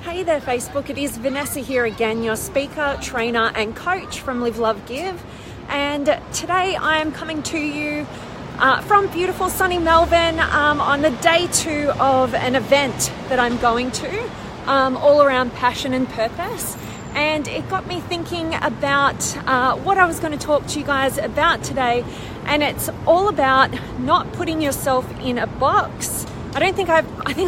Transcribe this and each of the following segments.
Hey there Facebook, it is Vanessa here again, your speaker, trainer and coach from Live, Love, Give. And today I am coming to you from beautiful sunny Melbourne on the day 2 of an event that I'm going to, all around passion and purpose. And it got me thinking about what I was going to talk to you guys about today. And it's all about not putting yourself in a box. I think I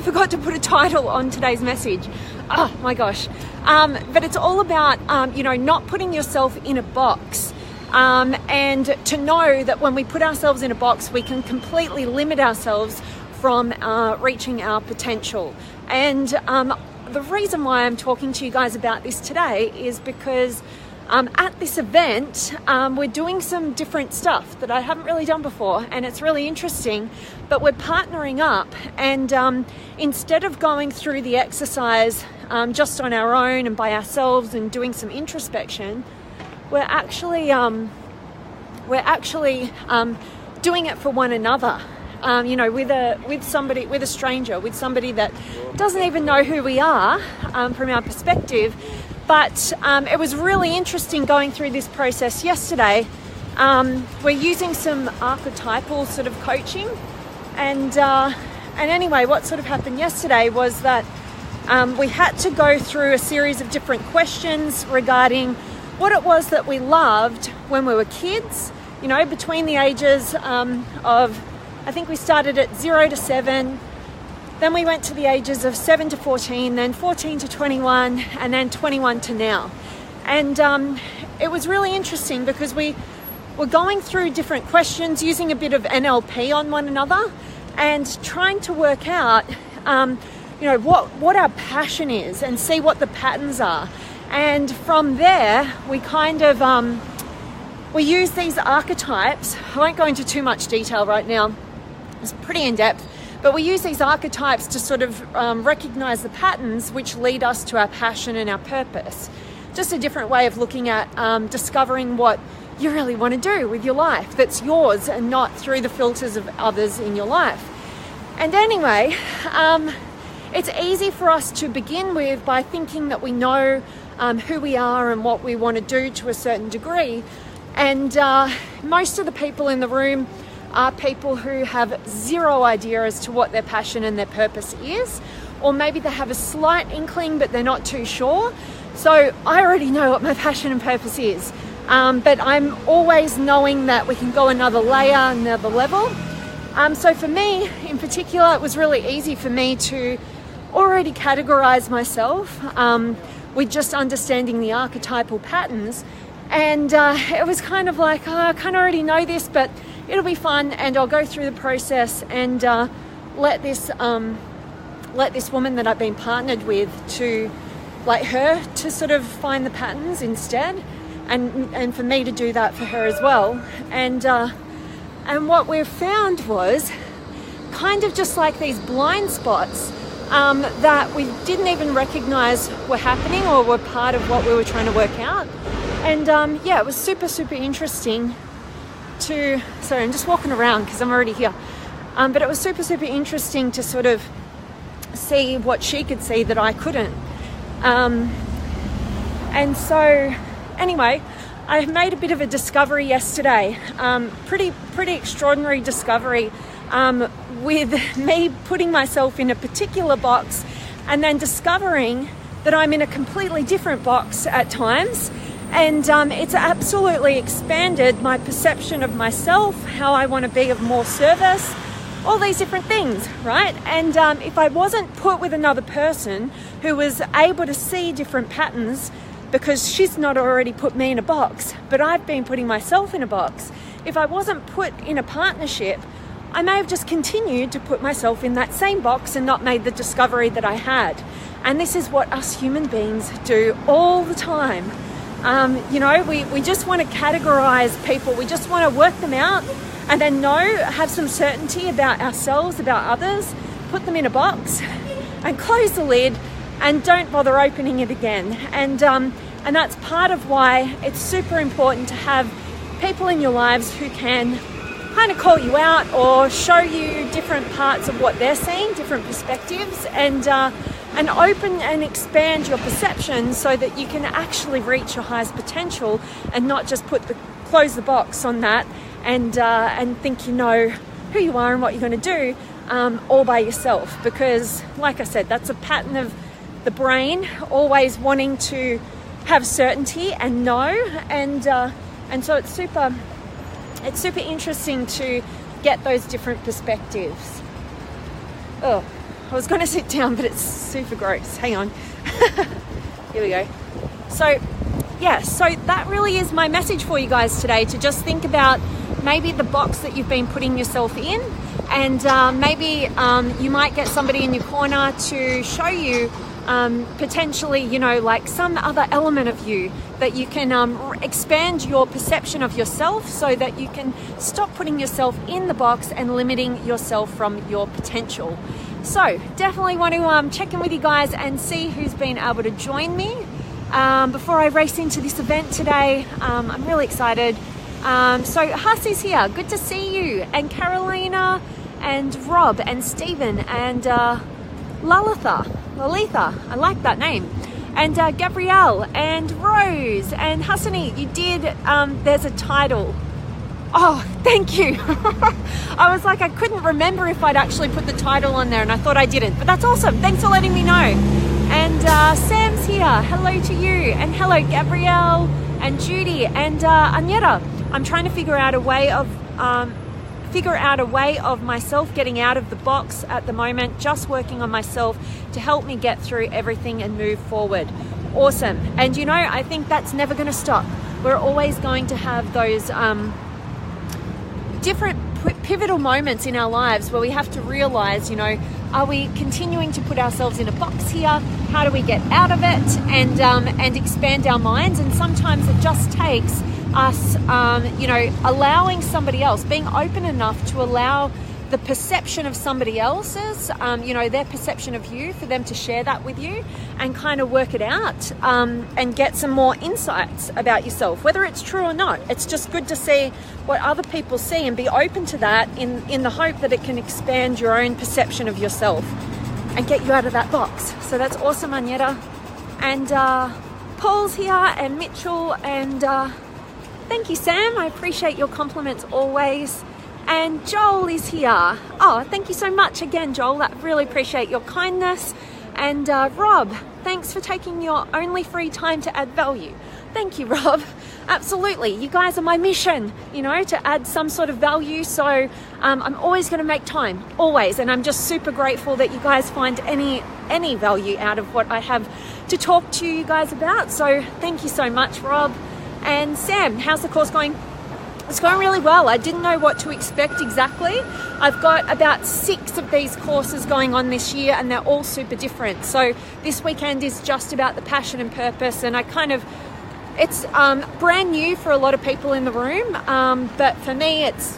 forgot to put a title on today's message. Oh my gosh. But it's all about, not putting yourself in a box. And to know that when we put ourselves in a box, we can completely limit ourselves from reaching our potential. And the reason why I'm talking to you guys about this today is because at this event, we're doing some different stuff that I haven't really done before, and it's really interesting, but we're partnering up, and instead of going through the exercise just on our own and by ourselves and doing some introspection, we're actually doing it for one another. With a stranger, with somebody that doesn't even know who we are from our perspective. But it was really interesting going through this process yesterday. We're using some archetypal sort of coaching, and anyway, what sort of happened yesterday was that we had to go through a series of different questions regarding what it was that we loved when we were kids. Between the ages of, I think we started at 0 to 7. Then we went to the ages of 7 to 14, then 14 to 21, and then 21 to now. And it was really interesting because we were going through different questions, using a bit of NLP on one another, and trying to work out, what our passion is and see what the patterns are. And from there, we kind of, we use these archetypes. I won't go into too much detail right now. It's pretty in-depth. But we use these archetypes to sort of recognize the patterns which lead us to our passion and our purpose. Just a different way of looking at discovering what you really want to do with your life that's yours and not through the filters of others in your life. And anyway, it's easy for us to begin with by thinking that we know who we are and what we want to do to a certain degree. And most of the people in the room are people who have zero idea as to what their passion and their purpose is, or maybe they have a slight inkling but they're not too sure. So I already know what my passion and purpose is, but I'm always knowing that we can go another layer, another level. So for me in particular, it was really easy for me to already categorize myself with just understanding the archetypal patterns. And it was kind of like, I kind of already know this, but it'll be fun, and I'll go through the process and let this woman that I've been partnered with to sort of find the patterns instead, and for me to do that for her as well. And what we've found was kind of just like these blind spots that we didn't even recognize were happening or were part of what we were trying to work out. And it was super, super interesting sorry, I'm just walking around because I'm already here. But it was super, super interesting to sort of see what she could see that I couldn't. And so anyway, I made a bit of a discovery yesterday, pretty extraordinary discovery, with me putting myself in a particular box and then discovering that I'm in a completely different box at times. And it's absolutely expanded my perception of myself, how I want to be of more service, all these different things, right? And if I wasn't put with another person who was able to see different patterns, because she's not already put me in a box, but I've been putting myself in a box. If I wasn't put in a partnership, I may have just continued to put myself in that same box and not made the discovery that I had. And this is what us human beings do all the time. We just want to categorize people. We just want to work them out and then have some certainty about ourselves, about others, put them in a box and close the lid and don't bother opening it again. And that's part of why it's super important to have people in your lives who can kind of call you out or show you different parts of what they're seeing, different perspectives, and and open and expand your perception so that you can actually reach your highest potential and not just close the box on that and think you know who you are and what you're going to do all by yourself. Because like I said, that's a pattern of the brain always wanting to have certainty and know, and so it's super interesting to get those different perspectives. Oh, I was going to sit down, but it's super gross. Hang on. Here we go. So that really is my message for you guys today, to just think about maybe the box that you've been putting yourself in, and maybe you might get somebody in your corner to show you potentially, like some other element of you that you can expand your perception of yourself so that you can stop putting yourself in the box and limiting yourself from your potential. So definitely want to check in with you guys and see who's been able to join me before I race into this event today. I'm really excited. So Hussey's here, good to see you, and Carolina and Rob and Stephen and Lalitha, I like that name, and Gabrielle and Rose and Hassani. You did, there's a title. Oh, thank you. I was like, I couldn't remember if I'd actually put the title on there, and I thought I didn't, but that's awesome. Thanks for letting me know. And Sam's here, hello to you, and hello Gabrielle and Judy and Agneta. I'm trying to figure out a way of myself getting out of the box at the moment, just working on myself to help me get through everything and move forward. Awesome. And I think that's never going to stop. We're always going to have those different pivotal moments in our lives where we have to realize, are we continuing to put ourselves in a box here? How do we get out of it and expand our minds? And sometimes it just takes us, allowing somebody else, being open enough to allow the perception of somebody else's, their perception of you, for them to share that with you and kind of work it out and get some more insights about yourself, whether it's true or not. It's just good to see what other people see and be open to that in the hope that it can expand your own perception of yourself and get you out of that box. So that's awesome, Agneta. And Paul's here, and Mitchell, and thank you, Sam. I appreciate your compliments always. And Joel is here. Oh, thank you so much again, Joel. I really appreciate your kindness. And Rob, thanks for taking your only free time to add value. Thank you, Rob. Absolutely. You guys are my mission, to add some sort of value. So I'm always going to make time, always. And I'm just super grateful that you guys find any value out of what I have to talk to you guys about. So thank you so much, Rob. And Sam, how's the course going? It's going really well. I didn't know what to expect exactly. I've got about 6 of these courses going on this year, and they're all super different. So this weekend is just about the passion and purpose, and it's brand new for a lot of people in the room, but for me it's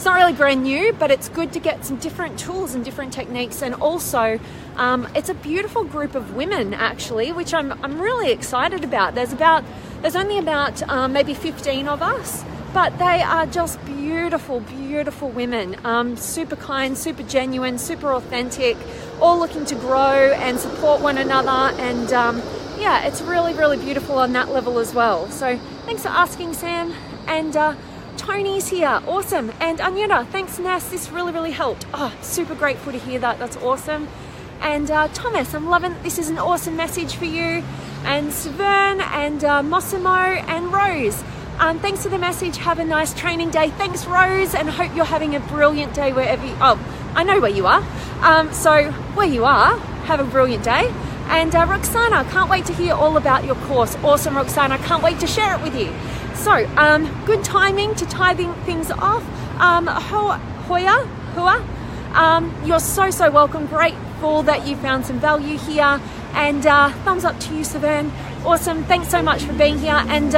not really brand new, but it's good to get some different tools and different techniques. And also it's a beautiful group of women, actually, which I'm really excited about. There's only about maybe 15 of us, but they are just beautiful, beautiful women. Super kind, super genuine, super authentic, all looking to grow and support one another. And it's really, really beautiful on that level as well. So thanks for asking, Sam. And Tony's here. Awesome. And Agneta, thanks, Nas. This really, really helped. Oh, super grateful to hear that. That's awesome. And Thomas, I'm loving it. This is an awesome message for you. And Svern and Mossimo and Rose. Thanks for the message. Have a nice training day. Thanks, Rose, and I hope you're having a brilliant day wherever you... Oh, I know where you are. So where you are, have a brilliant day. And Roxana, can't wait to hear all about your course. Awesome, Roxana. Can't wait to share it with you. So, good timing to tie things off. Hua, you're so welcome. Grateful that you found some value here. And thumbs up to you, Severn. Awesome. Thanks so much for being here. And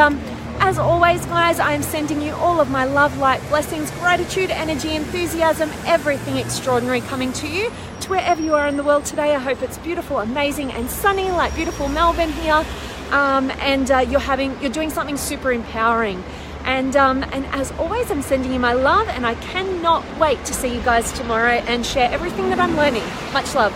as always, guys, I am sending you all of my love, light, blessings, gratitude, energy, enthusiasm, everything extraordinary coming to you, to wherever you are in the world today. I hope it's beautiful, amazing, and sunny, like beautiful Melbourne here. And you're doing something super empowering. And as always, I'm sending you my love, and I cannot wait to see you guys tomorrow and share everything that I'm learning. Much love.